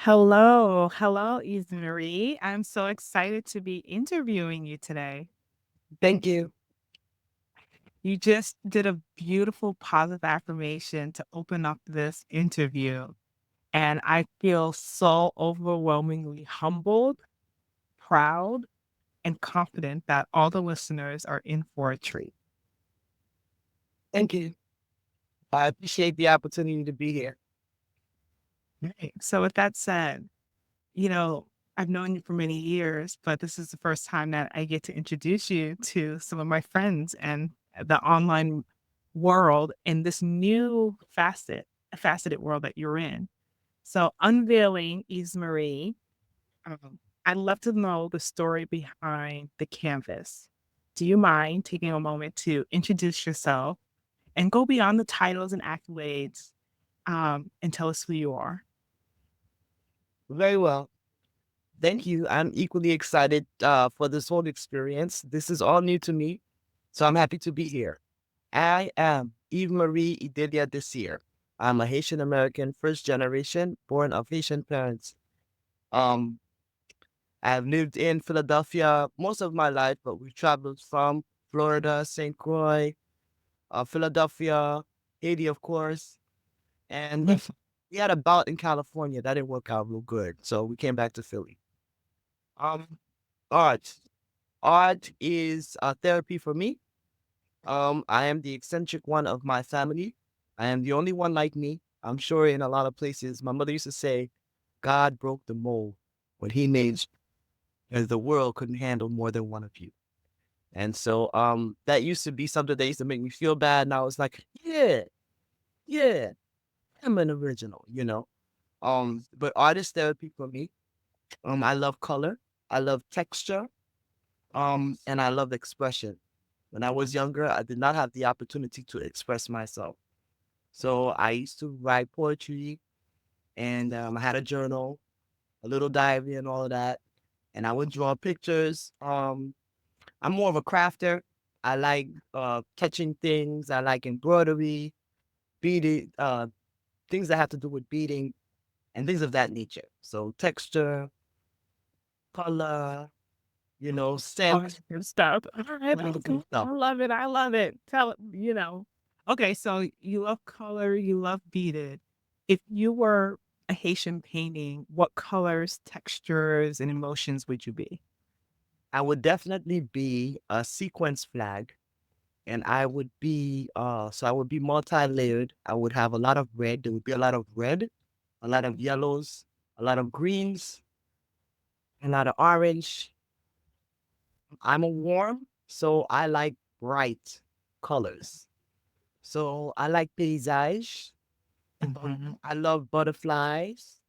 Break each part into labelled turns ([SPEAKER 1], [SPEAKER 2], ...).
[SPEAKER 1] Hello, Yves-Marie. I'm so excited to be interviewing you today.
[SPEAKER 2] Thank you.
[SPEAKER 1] You just did a beautiful positive affirmation to open up this interview, and I feel so overwhelmingly humbled, proud, and confident that all the listeners are in for a treat.
[SPEAKER 2] Thank you. I appreciate the opportunity to be here.
[SPEAKER 1] Right. So, with that said, you know, I've known you for many years, but this is the first time that I get to introduce you to some of my friends and the online world in this new faceted world that you're in. So, unveiling Yves Marie, I'd love to know the story behind the canvas. Do you mind taking a moment to introduce yourself and go beyond the titles and accolades and tell us who you are?
[SPEAKER 2] Very well. Thank you. I'm equally excited for this whole experience. This is all new to me, so I'm happy to be here. I am Yves-Marie Idelia Desir. I'm a Haitian American, first generation, born of Haitian parents. Um, I've lived in Philadelphia most of my life, but we traveled from Florida, St. Croix, Philadelphia, Haiti, of course. And we had a bout in California that didn't work out real good. So we came back to Philly. Um, art. Art is therapy for me. I am the eccentric one of my family. I am the only one like me. I'm sure in a lot of places, my mother used to say, God broke the mold when he made as the world couldn't handle more than one of you. And so that used to be something that used to make me feel bad. And I was like, yeah, I'm an original. But art is therapy for me. I love color, I love texture, and I love expression. When I was younger, I did not have the opportunity to express myself. So I used to write poetry and I had a journal, a little diary and all of that. And I would draw pictures. I'm more of a crafter. I like catching things. I like embroidery, beading, things that have to do with beading and things of that nature. So texture, color,
[SPEAKER 1] All
[SPEAKER 2] scent,
[SPEAKER 1] this good stuff. All right,
[SPEAKER 2] all the good
[SPEAKER 1] okay.
[SPEAKER 2] stuff.
[SPEAKER 1] I love it. I love it. Tell Okay, so you love color, you love beaded. If you were a Haitian painting, what colors, textures, and emotions would you be?
[SPEAKER 2] I would definitely be a sequence flag, and I would be multi-layered. I would have a lot of red. There would be a lot of red, a lot of yellows, a lot of greens, a lot of orange. I'm a warm, so I like bright colors. So I like paysage.
[SPEAKER 1] Mhm.
[SPEAKER 2] I love butterflies,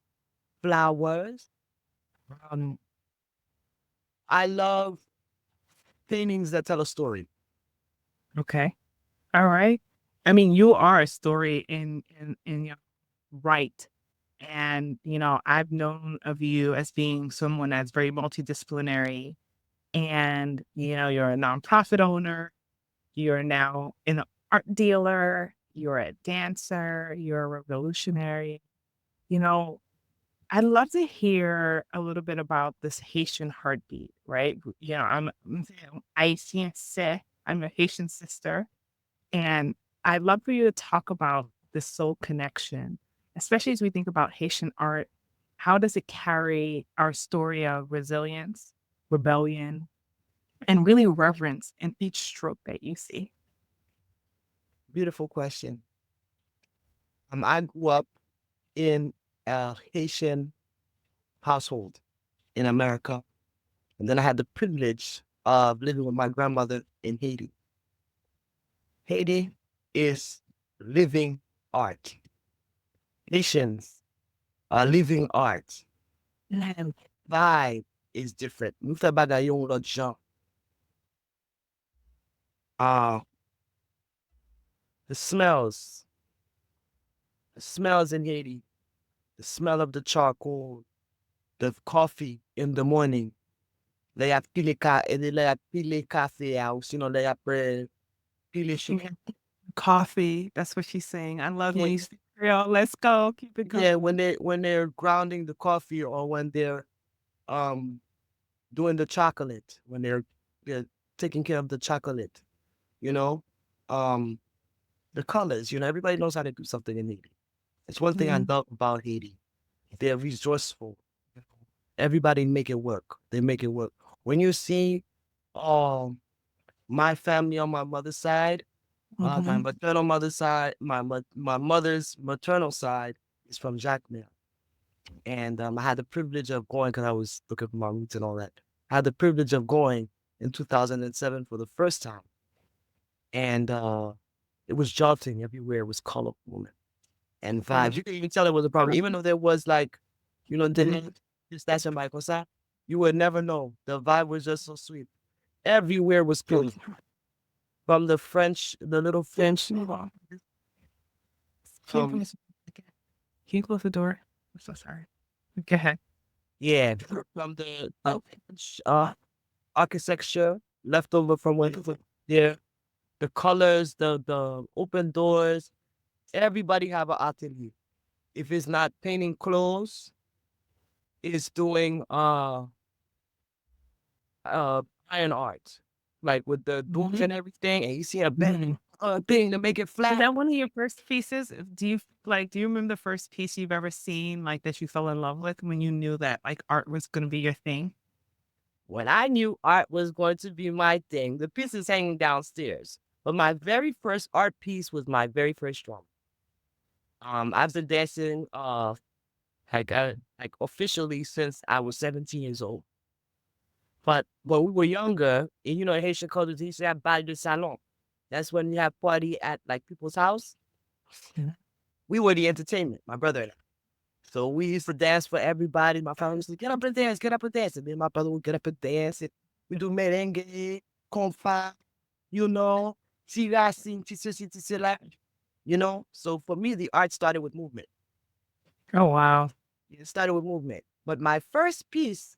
[SPEAKER 2] flowers. Um, I love paintings that tell a story.
[SPEAKER 1] Okay. All right. I mean, you are a story in your right. And I've known of you as being someone that's very multidisciplinary. And you're a nonprofit owner. You're now an art dealer, you're a dancer, you're a revolutionary. You know, I'd love to hear a little bit about this Haitian heartbeat, right? I'm Haitian, I'm a Haitian sister, and I'd love for you to talk about the soul connection, especially as we think about Haitian art. How does it carry our story of resilience, rebellion, and really reverence in each stroke that you see?
[SPEAKER 2] Beautiful question. I grew up in a Haitian household in America, and then I had the privilege of living with my grandmother in Haiti. Haiti is living art. Haitians are living art. And vibe is different. Nou fe bagay yon lot jan. Uh, the smells, the smells in Haiti, the smell of the charcoal, the coffee in the morning. Le ap pile kafe a, ou sinon le ap pile sugar.
[SPEAKER 1] Coffee, that's what she's saying. I love when you
[SPEAKER 2] Yeah,
[SPEAKER 1] speak. Real, let's go. Keep it
[SPEAKER 2] Yeah,
[SPEAKER 1] going.
[SPEAKER 2] when they're grounding the coffee or when they're um doing the chocolate, when they're taking care of the chocolate, you know, um, the colors. Everybody knows how to do something in Haiti. It's one thing I
[SPEAKER 1] Mhm,
[SPEAKER 2] love about Haiti. They're resourceful. Everybody make it work. They make it work. When you see, um, my family on my mother's side, my
[SPEAKER 1] mhm,
[SPEAKER 2] maternal mother's side, my mother's maternal side is from Jacmel. And I had the privilege of going because I was looking for my roots and all that. I had the privilege of going in 2007 for the first time. And it was jolting everywhere. It was colorful and vibes. You could even tell it was a problem, even though there was like, the station by Cosa, you would never know. The vibe was just so sweet. Everywhere was good. From the French, the little French,
[SPEAKER 1] Can you
[SPEAKER 2] um,
[SPEAKER 1] close can you close the door? I'm so sorry. Go ahead.
[SPEAKER 2] yeah, from the French architecture left over from when people were there, the colors, the open doors. Everybody have an atelier. If it's not painting clothes, it's doing uh iron art, like with the doors
[SPEAKER 1] Mhm,
[SPEAKER 2] and everything, and you see a bent
[SPEAKER 1] mhm.
[SPEAKER 2] thing to make it
[SPEAKER 1] Was
[SPEAKER 2] flat.
[SPEAKER 1] that one of your first pieces? Do you remember the first piece you've ever seen, like, that you fell in love with when you knew that, like, art was gonna be your thing?
[SPEAKER 2] When I knew art was going to be my thing, the piece is hanging downstairs. But my very first art piece was my very first drum. I've been dancing like officially since I was 17 years old. But when we were younger, and in Haitian culture, they used to have bal de salon. That's when you have party at like people's house.
[SPEAKER 1] Mhm,
[SPEAKER 2] We were the entertainment, my brother and I. So we used to dance for everybody. My father used to get up and dance, get up and dance. And me and my brother would get up and dance. And we do merengue, compa, you know, tirasi, tisisi, tisila, So for me, the art started with movement.
[SPEAKER 1] oh, wow.
[SPEAKER 2] It started with movement. But my first piece,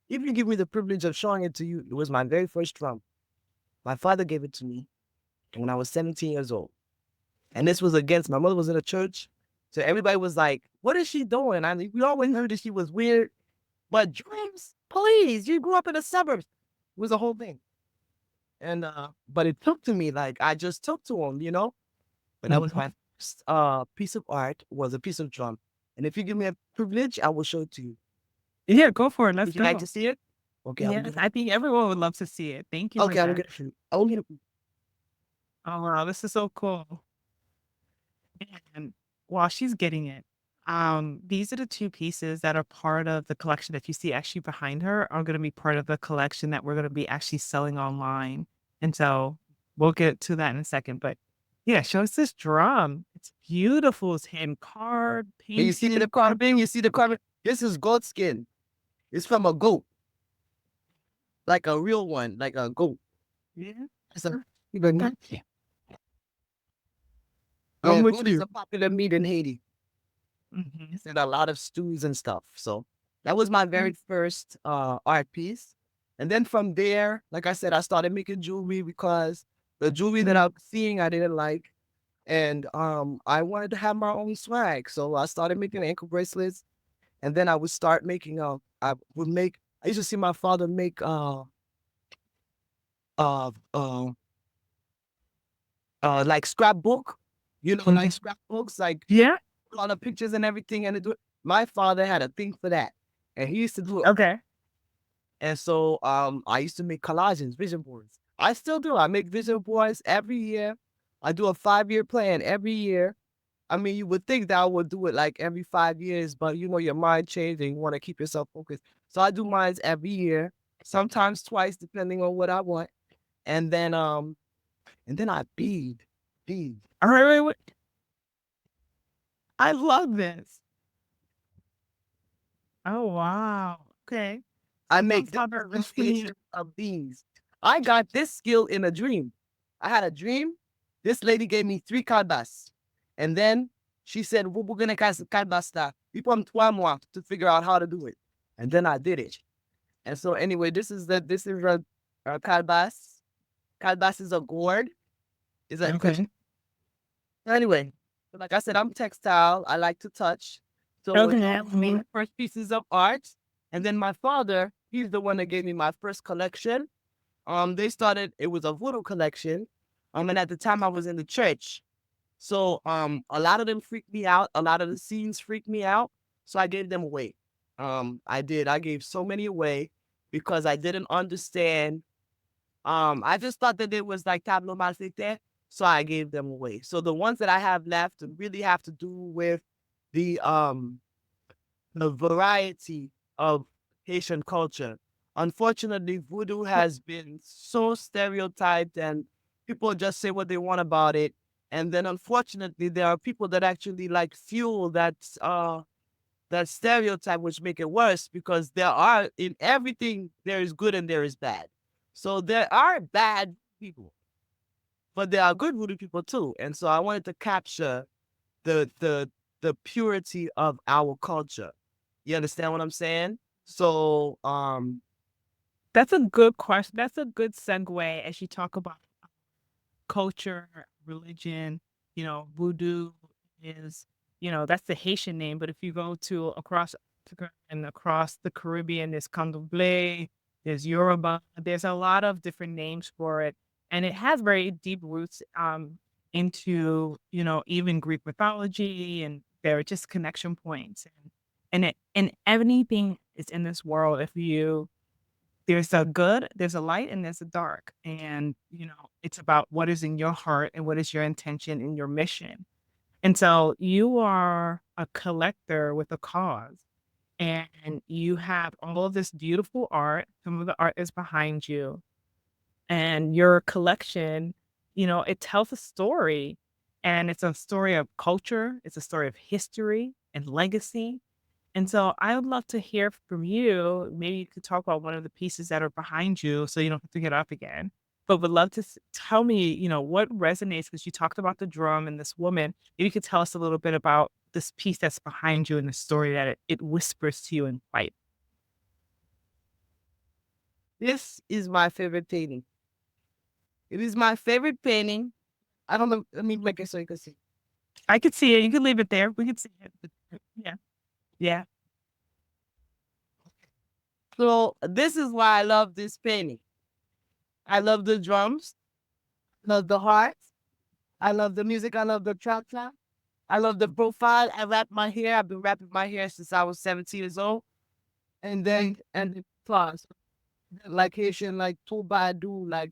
[SPEAKER 2] if you give me the privilege of showing it to you, it was my very first drum. My father gave it to me when I was 17 years old. And this was against my mother was in a church. So everybody was like, what is she doing? We always heard that she was weird. But drums, please, you grew up in the suburbs. It was a whole thing. And but it took to me, like I just took to him. But that was
[SPEAKER 1] Mhm.
[SPEAKER 2] my first piece of art was a piece of drum. And if you give me a privilege, I will show it to you.
[SPEAKER 1] Yeah, go for it, let's
[SPEAKER 2] Would you like to
[SPEAKER 1] go.
[SPEAKER 2] see it? Okay, I'm
[SPEAKER 1] Yes,
[SPEAKER 2] gonna
[SPEAKER 1] I think everyone would love to see it. Thank you for
[SPEAKER 2] okay, I'm
[SPEAKER 1] that.
[SPEAKER 2] gonna show you. Oh,
[SPEAKER 1] Oh, wow, this is so cool. And while she's getting it, these are the two pieces that are part of the collection that you see actually behind her are going to be part of the collection that we're going to be actually selling online. And so we'll get to that in a second. But yeah, show us this drum. It's beautiful. It's hand carved,
[SPEAKER 2] you see the
[SPEAKER 1] painted.
[SPEAKER 2] carving? You see the carving? This is goat skin. It's from a goat, like a real one, like a goat.
[SPEAKER 1] Yeah.
[SPEAKER 2] It's a yeah,
[SPEAKER 1] I'm with
[SPEAKER 2] goat is
[SPEAKER 1] you.
[SPEAKER 2] a popular meat in Haiti.
[SPEAKER 1] Hmm.
[SPEAKER 2] It's in a lot of stews and stuff. So that was my very first art piece. And then from there, like I said, I started making jewelry because the jewelry that I was seeing I didn't like. And I wanted to have my own swag. So I started making ankle bracelets. And then I would start making I used to see my father make uh uh like scrapbook, like scrapbooks, like
[SPEAKER 1] Yeah.
[SPEAKER 2] a lot of pictures and everything. And my father had a thing for that. And he used to do it.
[SPEAKER 1] Okay.
[SPEAKER 2] And so I used to make collages, vision boards. I still do. I make vision boards every year. I do a 5-year plan every year. I mean, you would think that I would do it like every 5 years, but your mind changes and you want to keep yourself focused. So I do mine every year, sometimes twice, depending on what I want. And then I bead.
[SPEAKER 1] All right. Wait, wait. I love this. Oh, wow. Okay.
[SPEAKER 2] I
[SPEAKER 1] So my
[SPEAKER 2] make
[SPEAKER 1] father
[SPEAKER 2] different
[SPEAKER 1] really,
[SPEAKER 2] variations of beads. I got this skill in a dream. I had a dream. This lady gave me 3 canvas. And then she said, we're going to cast canvas that. People on 3 mois to figure out how to do it. And then I did it. And so anyway, this is a canvas. Canvas is a gourd. Is a
[SPEAKER 1] okay.
[SPEAKER 2] anyway. Like I said, I'm textile. I like to touch. So he
[SPEAKER 1] Okay.
[SPEAKER 2] gave me the first pieces of art. And then my father, he's the one that gave me my first collection. They started, it was a voodoo collection. And at the time I was in the church. So a lot of them freaked me out. A lot of the scenes freaked me out. So I gave them away. I did. I gave so many away because I didn't understand. I just thought that it was like tableau malfait, so I gave them away. So the ones that I have left really have to do with the um the variety of Haitian culture. Unfortunately, voodoo has been so stereotyped and people just say what they want about it. And then unfortunately, there are people that actually like fuel that stereotype, which make it worse because there are in everything there is good and there is bad. So there are bad people, but there are good voodoo people too. And so I wanted to capture the the the purity of our culture. You understand what I'm saying? So
[SPEAKER 1] That's a good question. That's a good segue as you talk about culture, religion, voodoo is, that's the Haitian name. But if you go to across Africa and across the Caribbean, there's Candomblé, there's Yoruba, there's a lot of different names for it. And it has very deep roots into, even Greek mythology, and there are just connection points. And anything is in this world, if you there's a good, there's a light, and there's a dark. And, it's about what is in your heart and what is your intention and your mission. And so you are a collector with a cause, and you have all of this beautiful art. Some of the art is behind you, and your collection, it tells a story, and it's a story of culture. It's a story of history and legacy. And so I would love to hear from you. Maybe you could talk about one of the pieces that are behind you so you don't have to get up again. But would love to tell me, what resonates because you talked about the drum and this woman. Maybe you could tell us a little bit about this piece that's behind you and the story that it whispers to you in quiet.
[SPEAKER 2] this is my favorite painting. It is my favorite painting. I don't know. Let me make it so you can see.
[SPEAKER 1] I could see it. You could leave it there. We could see it. Yeah. Yeah.
[SPEAKER 2] So this is why I love this painting. I love the drums, love the hearts, I love the music, I love the cha cha. I love the profile. I wrap my hair. I've been wrapping my hair since I was 17 years old. And then and the plus like Haitian, like Toubadou, like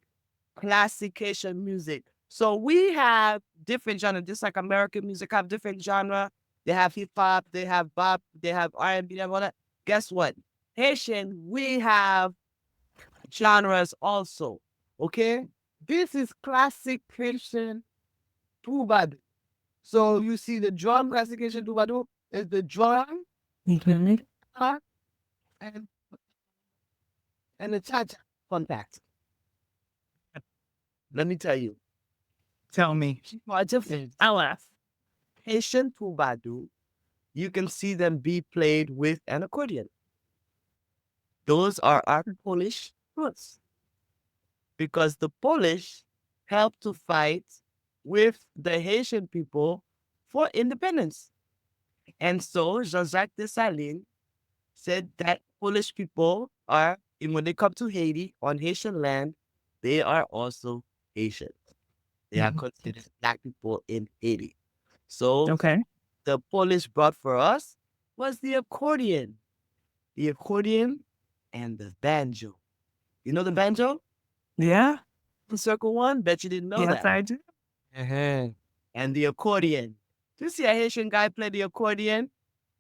[SPEAKER 2] classic Haitian music. So we have different genre, just like American music have different genre. They have hip hop, they have bop, they have R&B, they have all that. Guess what? Haitian, we have genres also. Okay, this is classic Haitian Toubadou. So you see the drum classic Haitian Toubadou is the drum
[SPEAKER 1] Mhm.
[SPEAKER 2] uh, and and the cha cha. Fun fact. Let me tell you.
[SPEAKER 1] Tell me.
[SPEAKER 2] Are different.
[SPEAKER 1] I'll laugh.
[SPEAKER 2] Haitian Toubadou, you can see them be played with an accordion. Those are our Polish roots because the Polish helped to fight with the Haitian people for independence. And so Jean-Jacques Dessalines said that Polish people are, and when they come to Haiti on Haitian land, they are also Haitian. They are
[SPEAKER 1] Mhm.
[SPEAKER 2] considered black people in Haiti. So
[SPEAKER 1] Okay.
[SPEAKER 2] the Polish brought for us was the accordion and the banjo. You know the banjo?
[SPEAKER 1] Yeah.
[SPEAKER 2] The circle one? Bet you didn't know
[SPEAKER 1] Yes,
[SPEAKER 2] that.
[SPEAKER 1] I do.
[SPEAKER 2] Uh-huh. And the accordion. You see a Haitian guy play the accordion?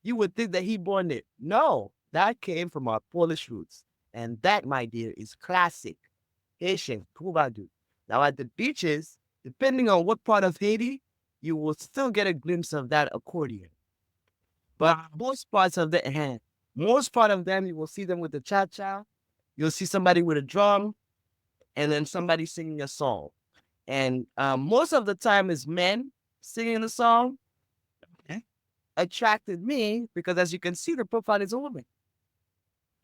[SPEAKER 2] You would think that he born it. No, that came from our Polish roots. And that, my dear, is classic Haitian Troubadou. Now, at the beaches, depending on what part of Haiti, you will still get a glimpse of that accordion. But
[SPEAKER 1] Wow.
[SPEAKER 2] most part of them, you will see them with the cha cha. You'll see somebody with a drum, and then somebody singing a song. And most of the time, is men singing the song.
[SPEAKER 1] Okay.
[SPEAKER 2] Attracted me because, as you can see, the profile is a woman.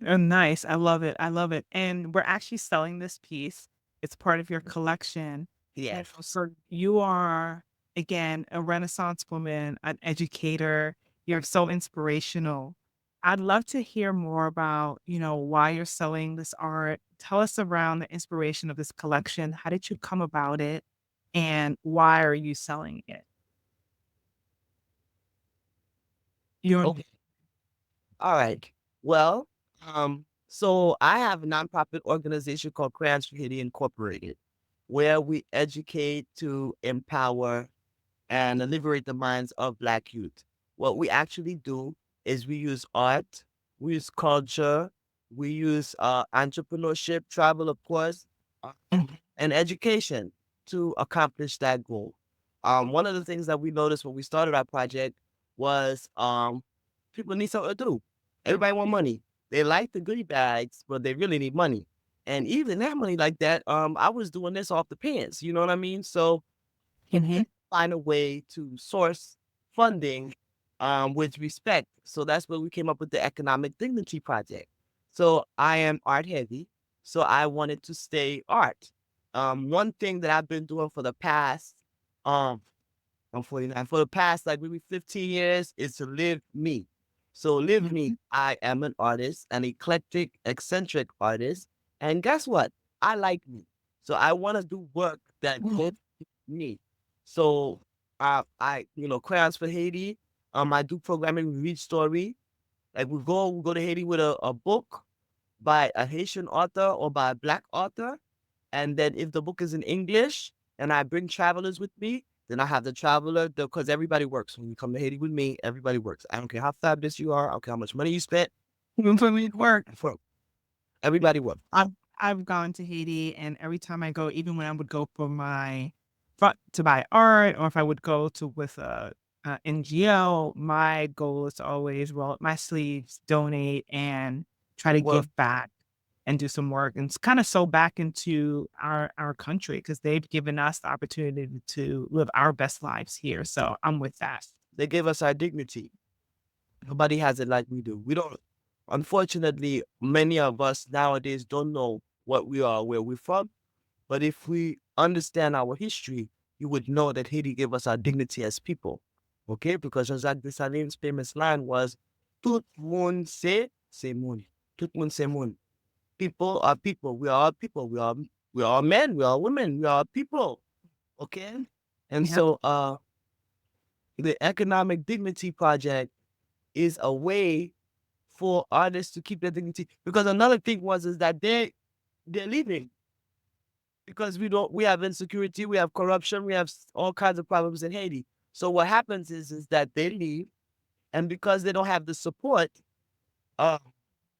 [SPEAKER 1] Oh, nice. I love it. I love it. And we're actually selling this piece. It's part of your collection. And
[SPEAKER 2] Yes.
[SPEAKER 1] so you are. again, a Renaissance woman, an educator. You're so inspirational. I'd love to hear more about, why you're selling this art. Tell us around the inspiration of this collection. How did you come about it? And why are you selling it? You're
[SPEAKER 2] Okay. All right. Well, so I have a nonprofit organization called Crayons for Haiti Incorporated, where we educate to empower and liberate the minds of Black youth. What we actually do is we use art, we use culture, we use entrepreneurship, travel, of course, and education to accomplish that goal. One of the things that we noticed when we started our project was people need something to do. Everybody want money. They like the goodie bags, but they really need money. And even that money like that, I was doing this off the pants. You know what I mean? So
[SPEAKER 1] Mhm.
[SPEAKER 2] find a way to source funding with respect. So that's where we came up with the Economic Dignity Project. So I am art heavy, so I wanted to stay art. One thing that I've been doing for the past, I'm 49, for the past like maybe 15 years is to live me. So live me.
[SPEAKER 1] Mhm.
[SPEAKER 2] I am an artist, an eclectic, eccentric artist. And guess what? I like me. So I want to do work that good me. So Crayons for Haiti. I do programming, we read story. Like we go to Haiti with a book by a Haitian author or by a Black author. And then if the book is in English and I bring travelers with me, then I have the traveler because everybody works. When you come to Haiti with me, everybody works. I don't care how fabulous you are. I don't care how much money you spent.
[SPEAKER 1] For me to work.
[SPEAKER 2] For everybody works.
[SPEAKER 1] I've I've gone to Haiti, and every time I go, even when I would go for to buy art, or if I would go to with a NGO, my goal is to always roll up my sleeves, donate, and try to
[SPEAKER 2] Well,
[SPEAKER 1] give back and do some work and kind of sew back into our country because they've given us the opportunity to live our best lives here. So I'm with that.
[SPEAKER 2] they gave us our dignity. Nobody has it like we do. We don't. Unfortunately, many of us nowadays don't know what we are, where we're from. But if we understand our history, you would know that Haiti gave us our dignity as people. Okay? Because Jacques Dessalines' famous line was, Tout monde c'est moun. Tout monde c'est moun. People are people. We are people. We are men. We are women. We are people. Okay? And
[SPEAKER 1] Yep.
[SPEAKER 2] so the Economic Dignity Project is a way for artists to keep their dignity. Because another thing was is that they're leaving because we have insecurity, we have corruption, we have all kinds of problems in Haiti. So what happens is that they leave, and because they don't have the support uh,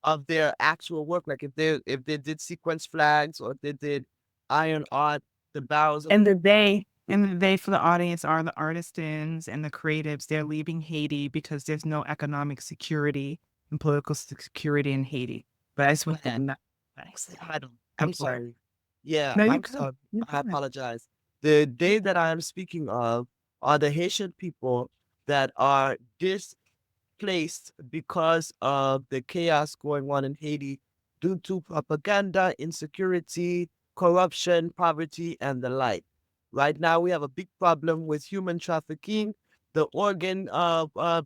[SPEAKER 2] of their actual work, like if they did sequence flags or if they did iron art, the barrels of
[SPEAKER 1] And the they for the audience are the artisans and the creatives. They're leaving Haiti because there's no economic security and political security in Haiti. But I just want to
[SPEAKER 2] land.
[SPEAKER 1] know.
[SPEAKER 2] I don't.
[SPEAKER 1] I'm
[SPEAKER 2] I'm
[SPEAKER 1] sorry.
[SPEAKER 2] sorry. Yeah,
[SPEAKER 1] No, you
[SPEAKER 2] I'm
[SPEAKER 1] good.
[SPEAKER 2] sorry.
[SPEAKER 1] You
[SPEAKER 2] I
[SPEAKER 1] good.
[SPEAKER 2] apologize. The day that I am speaking of are the Haitian people that are placed because of the chaos going on in Haiti due to propaganda, insecurity, corruption, poverty, and the like. Right now, we have a big problem with human trafficking, the organ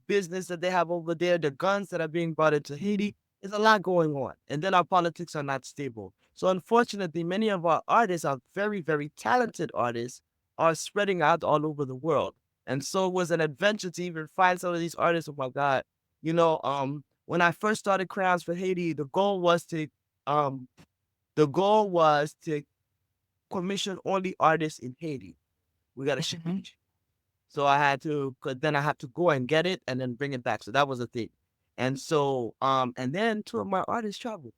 [SPEAKER 2] business that they have over there, the guns that are being brought into Haiti. There's a lot going on. And then our politics are not stable. So, unfortunately, many of our artists are very, very talented artists, are spreading out all over the world. And so it was an adventure to even find some of these artists. Oh my God. When I first started Crayons for Haiti, um the goal was to commission only artists in Haiti. We got to ship
[SPEAKER 1] Mhm.
[SPEAKER 2] it. So I had to, cause then I had to go and get it and then bring it back. So that was the thing. And so, and then two of my artists traveled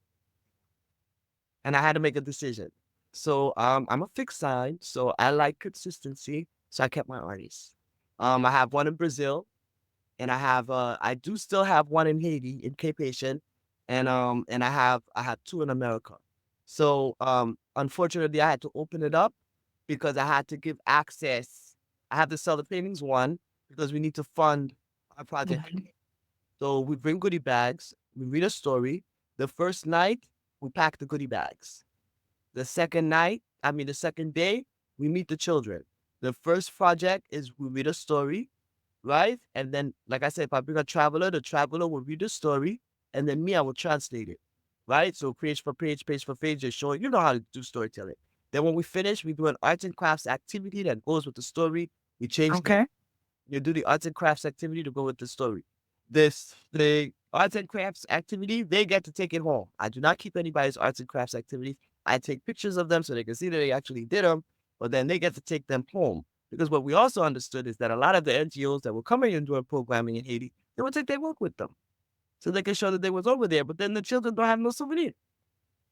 [SPEAKER 2] and I had to make a decision. So, I'm a fixed sign. So I like consistency. So I kept my artists. I have one in Brazil and I do still have one in Haiti in Cape Haitian, and I have two in America. So unfortunately I had to open it up because I had to give access. I have to sell the paintings one because we need to fund our project.
[SPEAKER 1] Mhm.
[SPEAKER 2] So we bring goodie bags, we read a story. The first night we pack the goodie bags. The second day, we meet the children. The first project is we read a story, right? And then, like I said, if I bring a traveler, the traveler will read the story, and then me, I will translate it, right? So page for page, just showing you know how to do storytelling. Then when we finish, we do an arts and crafts activity that goes with the story. We change the
[SPEAKER 1] Okay.
[SPEAKER 2] you do the arts and crafts activity to go with the story. The arts and crafts activity, they get to take it home. I do not keep anybody's arts and crafts activities. I take pictures of them so they can see that they actually did them, but then they get to take them home. Because what we also understood is that a lot of the NGOs that were coming and doing programming in Haiti, they would take their work with them so they can show that they was over there. But then the children don't have no souvenir.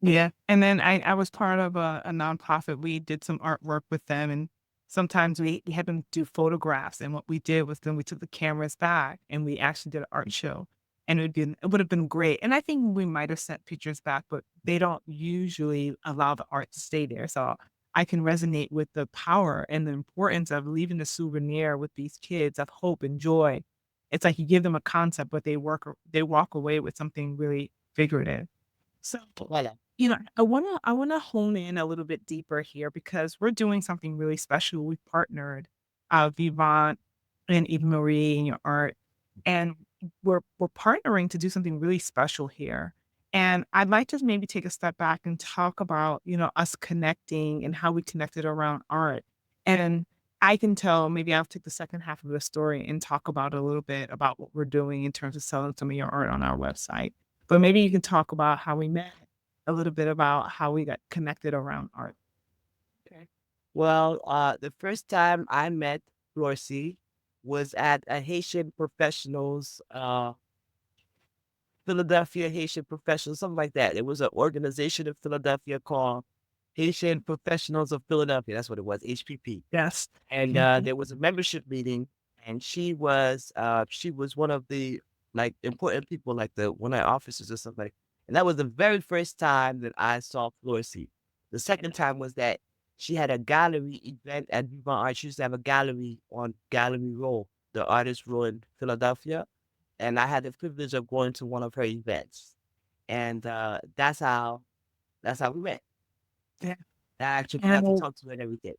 [SPEAKER 1] Yeah, and then I was part of a nonprofit. We did some artwork with them, and sometimes we had them do photographs. And what we did was then we took the cameras back and we actually did an art show, and it would have been great. And I think we might have sent pictures back, but they don't usually allow the art to stay there. So I can resonate with the power and the importance of leaving the souvenir with these kids of hope and joy. It's like you give them a concept, but they walk away with something really figurative. So,
[SPEAKER 2] Voilà.
[SPEAKER 1] I wanna hone in a little bit deeper here because we're doing something really special. We've partnered, Vivant and Yves-Marie in your art, and we're partnering to do something really special here. And I'd like to maybe take a step back and talk about, us connecting and how we connected around art. And I can tell maybe I'll take the second half of the story and talk about a little bit about what we're doing in terms of selling some of your art on our website. But maybe you can talk about how we met, a little bit about how we got connected around art.
[SPEAKER 2] Okay. Well, the first time I met Florcy was at a Haitian professionals Philadelphia Haitian Professionals, something like that. It was an organization in Philadelphia called Haitian Professionals of Philadelphia. That's what it was, HPP.
[SPEAKER 1] Yes.
[SPEAKER 2] And
[SPEAKER 1] Mhm.
[SPEAKER 2] there was a membership meeting, and she was one of the like important people, like the one of the officers or something. And that was the very first time that I saw Florcy. The second time was that she had a gallery event at Vivant Art. She used to have a gallery on Gallery Row, the artist row in Philadelphia, and I had the privilege of going to one of her events, and that's how we met.
[SPEAKER 1] Yeah.
[SPEAKER 2] I actually got to
[SPEAKER 1] And
[SPEAKER 2] talk to her and everything.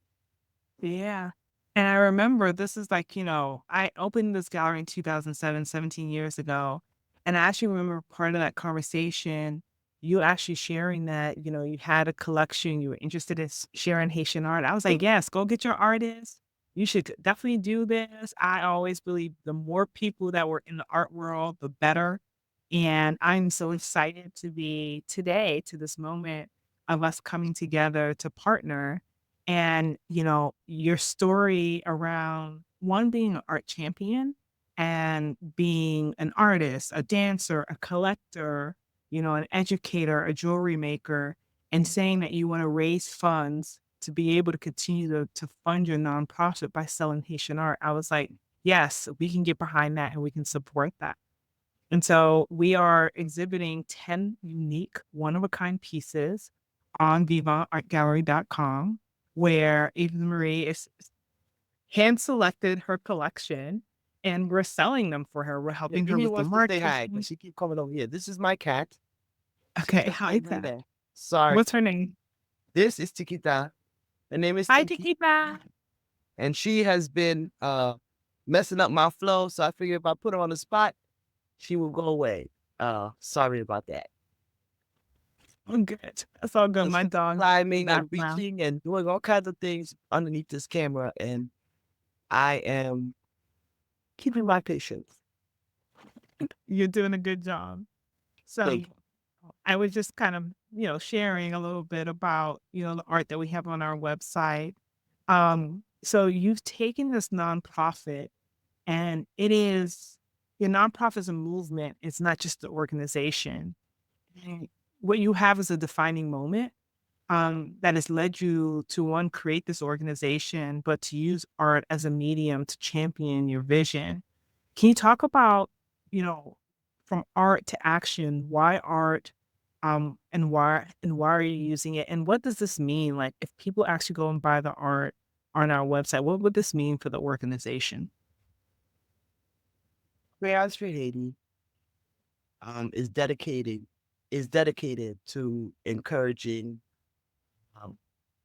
[SPEAKER 1] yeah. And I remember this is like, I opened this gallery in 2007, 17 years ago. And I actually remember part of that conversation, you actually sharing that, you had a collection, you were interested in sharing Haitian art. I was like, yes, go get your artist. You should definitely do this. I always believe the more people that were in the art world, the better. And I'm so excited to be today to this moment of us coming together to partner and, your story around one being an art champion and being an artist, a dancer, a collector, an educator, a jewelry maker, and saying that you want to raise funds to be able to continue to fund your nonprofit by selling Haitian art. I was like, yes, we can get behind that and we can support that. And so we are exhibiting 10 unique one of a kind pieces on vivantartgallery.com, where Eva Marie is hand selected her collection and we're selling them for her. We're
[SPEAKER 2] Yeah,
[SPEAKER 1] helping her
[SPEAKER 2] Mimi
[SPEAKER 1] with the
[SPEAKER 2] wants to say hi, but
[SPEAKER 1] marketing.
[SPEAKER 2] she keep coming over here. This is my cat. She's
[SPEAKER 1] Okay,
[SPEAKER 2] just
[SPEAKER 1] hi,
[SPEAKER 2] laying right
[SPEAKER 1] that.
[SPEAKER 2] there. Sorry.
[SPEAKER 1] What's her name?
[SPEAKER 2] This is Tikita. Her name is
[SPEAKER 1] Hi,
[SPEAKER 2] Tiki,
[SPEAKER 1] Tikita.
[SPEAKER 2] and she has been messing up my flow. So I figured if I put her on the spot, she will go away. Sorry about that.
[SPEAKER 1] I'm good. That's all good.
[SPEAKER 2] So
[SPEAKER 1] My
[SPEAKER 2] she's
[SPEAKER 1] dog's in the
[SPEAKER 2] climbing and
[SPEAKER 1] background.
[SPEAKER 2] reaching and doing all kinds of things underneath this camera, and I am keeping my patience.
[SPEAKER 1] You're doing a good job. So
[SPEAKER 2] Thank you.
[SPEAKER 1] I was just kind of, sharing a little bit about, the art that we have on our website. So you've taken this nonprofit and your nonprofit is a movement. It's not just the organization. And what you have is a defining moment that has led you to one, create this organization, but to use art as a medium to champion your vision. Can you talk about, you know, from art to action, why art, and why are you using it? And what does this mean? Like if people actually go and buy the art on our website, what would this mean for the organization?
[SPEAKER 2] Crayons for Haiti um, is dedicated is dedicated to encouraging um,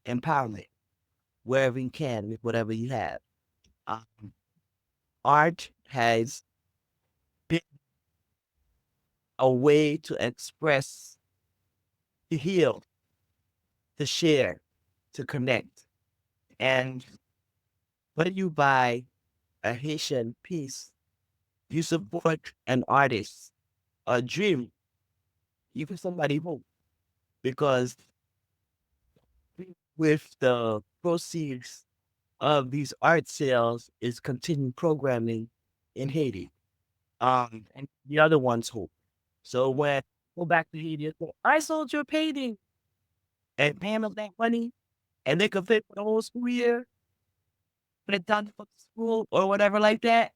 [SPEAKER 2] empowerment. wherever you can with whatever you have. Um, art has been a way to express, to heal, to share, to connect. And when you buy a Haitian piece, you support an artist, a dream, you give somebody hope because with the proceeds of these art sales is continuing programming in Haiti. And the other one's hope. So when go back to Haiti, and go, I sold your painting and pay them that money, and they could fit for the whole school year, put it down for the school or whatever like that.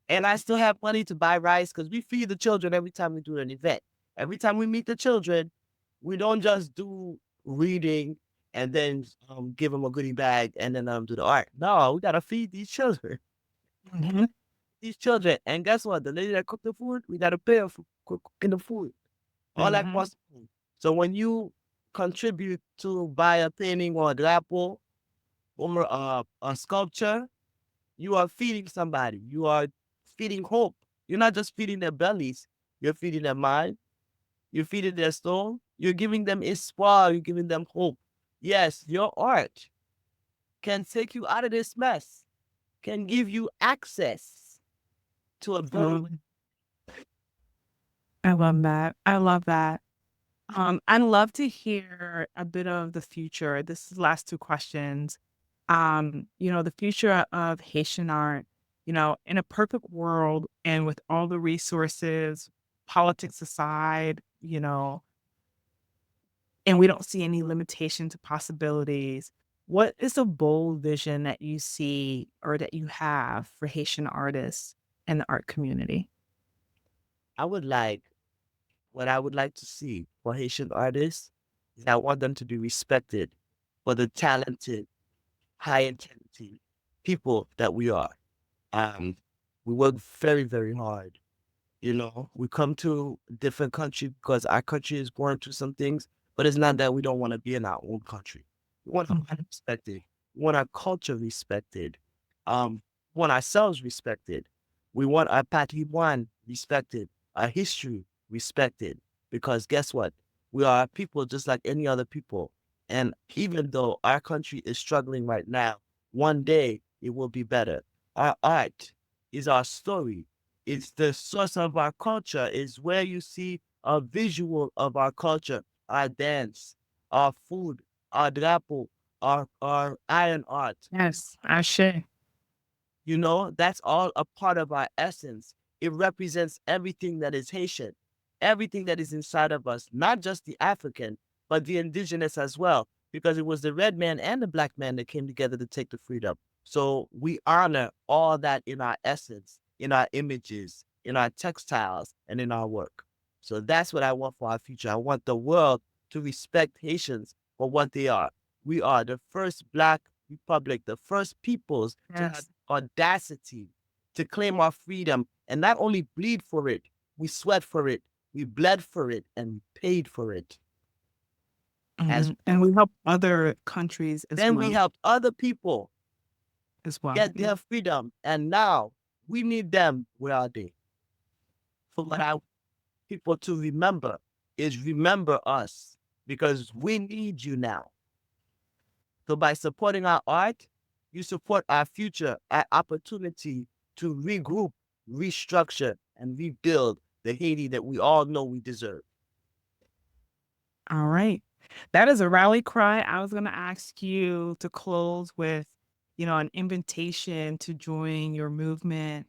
[SPEAKER 2] And I still have money to buy rice because we feed the children every time we do an event. Every time we meet the children, we don't just do reading and then give them a goodie bag and then do the art. No, we gotta feed these children.
[SPEAKER 1] Mhm.
[SPEAKER 2] These children. And guess what? The lady that cooked the food, we gotta pay her for cooking the food. All that
[SPEAKER 1] Mhm.
[SPEAKER 2] costs money. So when you contribute to buy a painting or a drapo or a sculpture, you are feeding somebody. You are feeding hope. You're not just feeding their bellies. You're feeding their mind. You're feeding their soul. You're giving them espoir. You're giving them hope. Yes, your art can take you out of this mess, can give you access to a better way.
[SPEAKER 1] Mhm. I love that. I love that. I'd love to hear a bit of the future. This is the last two questions. The future of Haitian art, in a perfect world and with all the resources, politics aside, and we don't see any limitation to possibilities. What is a bold vision that you see or that you have for Haitian artists and the art community?
[SPEAKER 2] I would like, what I would like to see for Haitian artists is I want them to be respected for the talented, high integrity people that we are. Um, we work very, very hard. You know, we come to a different country because our country is going through some things, but it's not that we don't want to be in our own country. We want our art
[SPEAKER 1] Mhm,
[SPEAKER 2] respected. We want our culture respected. We want ourselves respected. We want our patrimoine respected, our history respected. Because guess what? We are people just like any other people. And even though our country is struggling right now, one day it will be better. Our art is our story. It's the source of our culture. Is where you see a visual of our culture, our dance, our food, our drapo, our iron art.
[SPEAKER 1] yes, Ashe.
[SPEAKER 2] You know, that's all a part of our essence. It represents everything that is Haitian, everything that is inside of us, not just the African, but the indigenous as well, because it was the red man and the black man that came together to take the freedom. So we honor all that in our essence, in our images, in our textiles, and in our work. So that's what I want for our future. I want the world to respect Haitians for what they are. We are the first Black republic, the first peoples to have
[SPEAKER 1] Yes.
[SPEAKER 2] audacity to claim our freedom and not only bleed for it, we sweat for it, we bled for it, and we paid for it as
[SPEAKER 1] Mhm,
[SPEAKER 2] well.
[SPEAKER 1] and we help other countries
[SPEAKER 2] Then we helped other people
[SPEAKER 1] as well.
[SPEAKER 2] get their freedom, and now we need them. Where are they? So what I want people to remember is remember us because we need you now. So by supporting our art, you support our future, our opportunity to regroup, restructure, and rebuild the Haiti that we all know we deserve.
[SPEAKER 1] All right. That is a rally cry. I was gonna ask you to close with, an invitation to join your movement,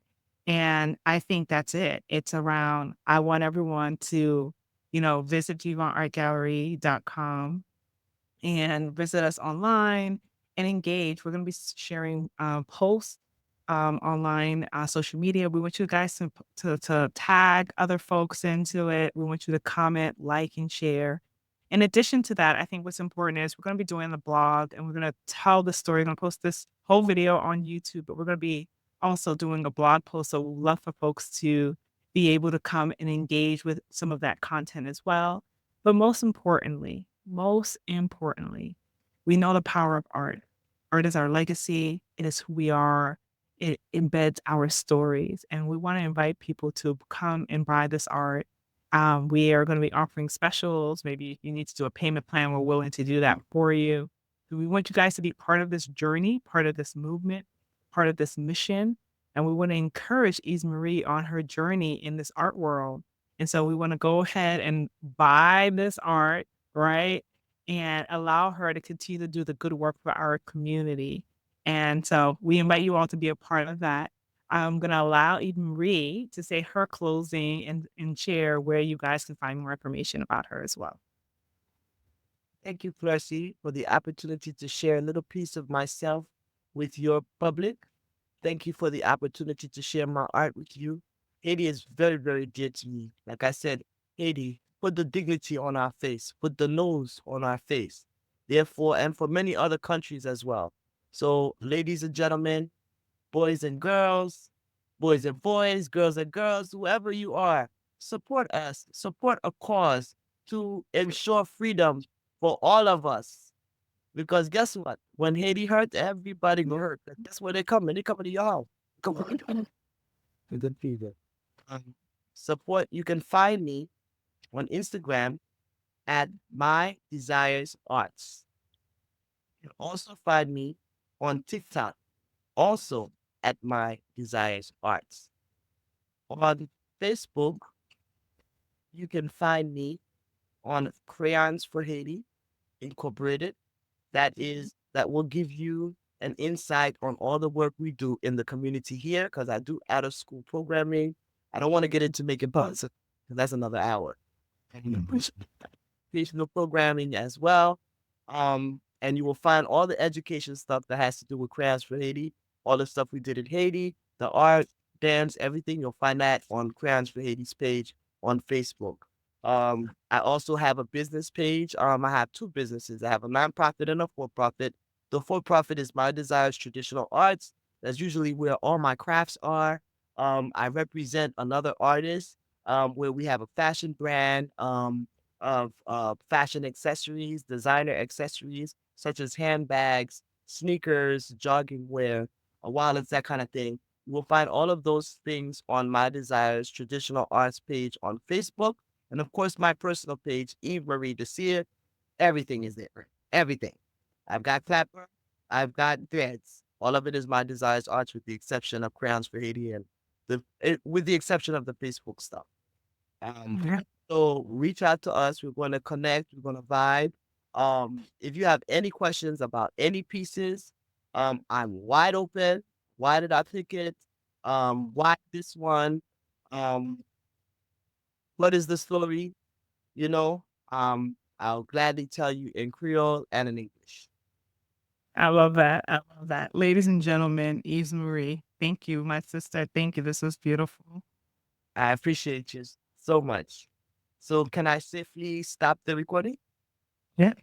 [SPEAKER 1] and I think that's it. It's around I want everyone to, visit vivantartgallery.com and visit us online and engage. We're going to be sharing posts online, social media. We want you guys to tag other folks into it. We want you to comment, like, and share. In addition to that, I think what's important is we're going to be doing the blog and we're going to tell the story. We're going to post this whole video on YouTube, but we're going to be also doing a blog post. So we'd love for folks to be able to come and engage with some of that content as well. But most importantly, we know the power of art. Art is our legacy. It is who we are. It embeds our stories, and we want to invite people to come and buy this art. We are going to be offering specials. Maybe if you need to do a payment plan, we're willing to do that for you. So we want you guys to be part of this journey, part of this movement, part of this mission. And we want to encourage Yves-Marie on her journey in this art world. And so we want to go ahead and buy this art, right? And allow her to continue to do the good work for our community. And so we invite you all to be a part of that. I'm going to allow Eden-Marie to say her closing and share where you guys can find more information about her as well.
[SPEAKER 2] Thank you, Percy, for the opportunity to share a little piece of myself with your public. Thank you for the opportunity to share my art with you. Haiti is very, very dear to me. Like I said, Haiti, put the dignity on our face, put the nose on our face. Therefore, and for many other countries as well. So, ladies and gentlemen, boys and girls and girls, whoever you are, support us, support a cause to ensure freedom for all of us. Because guess what? When Haiti hurt, everybody gonna hurt. That's where they coming. They coming to y'all. Come on. With the people. Um, support. You can find me on Instagram at My Desires Arts. You can also find me on TikTok, also at My Desires Arts. On Facebook, you can find me on Crayons for Haiti Incorporated. That will give you an insight on all the work we do in the community here because I do out of school programming. I don't want to get into making puns because that's another hour. Educational programming as well. And you will find all the education stuff that has to do with crafts for Haiti, all the stuff we did in Haiti, the art, dance, everything. You'll find that on Crayons for Haiti's page on Facebook. I also have a business page. I have two businesses. I have a nonprofit and a for-profit. The for-profit is My Desires Traditional Arts. That's usually where all my crafts are. I represent another artist where we have a fashion brand. Of fashion accessories, designer accessories, such as handbags, sneakers, jogging wear, wallets, that kind of thing. You will find all of those things on My Desires Traditional Arts page on Facebook. And of course, my personal page, Yves-Marie Desir. Everything is there. Everything. I've got clapper. I've got threads. All of it is My Desires Arts with the exception of Crayons for Haiti and with the exception of the Facebook stuff. Um,
[SPEAKER 1] Yeah.
[SPEAKER 2] so reach out to us. We're going to connect. We're going to vibe. If you have any questions about any pieces, I'm wide open. Why did I pick it? Why this one? Um, what is the story? You know, I'll gladly tell you in Creole and in English.
[SPEAKER 1] I love that. I love that. Ladies and gentlemen, Yves-Marie, thank you, my sister. Thank you. This was beautiful.
[SPEAKER 2] I appreciate you so much. So can I safely stop the recording?
[SPEAKER 1] Yeah.